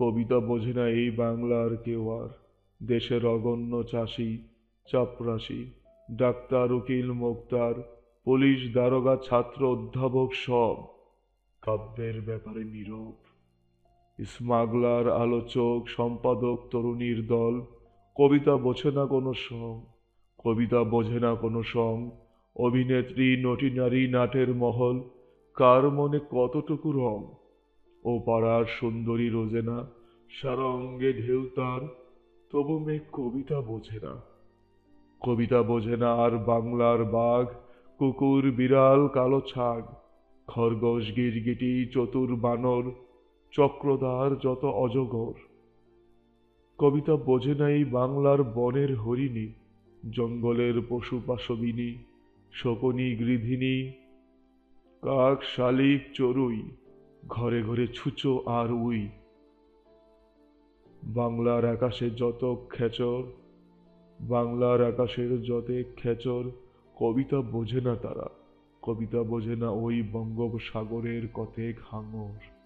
কবিতা বোঝে না এই বাংলার কেউ আর। দেশের অগণ্য চাষি চাপরাশি, ডাক্তার উকিল মোক্তার, পুলিশ দারোগা ছাত্র অধ্যাপক সব কাব্যের ব্যাপারে নীরব। স্মাগলার আলোচক সম্পাদক তরুণীর দল, কবিতা বোঝে না কোনো সং, কবিতা বোঝে না কোনো সং। অভিনেত্রী নটিনারী নাটের মহল, কার মনে কতটুকু রং। ও পাড়ার সুন্দরী রোজেনা, সারা অঙ্গে ঢেউ তার, তবু মেয়ে কবিতা বোঝে না। কবিতা বোঝে না আর বাংলার বাঘ, কুকুর বিড়াল কালো ছাগ, খরগোশ গিরগিটি চতুর বানর, চক্রধার যত অজগর। কবিতা বোঝে না এই বাংলার বনের হরিণী, জঙ্গলের পশু পাশবিনী, শকুনি গৃধিনী, কাক শালিক চড়ুই, ঘরে ঘরে ছুঁচো আর উই। বাংলার আকাশে যত খেচর, বাংলার আকাশের যতে খেচর, কবিতা বোঝে না তারা, কবিতা বোঝে না ওই বঙ্গোপসাগরের কতেক হাঙর।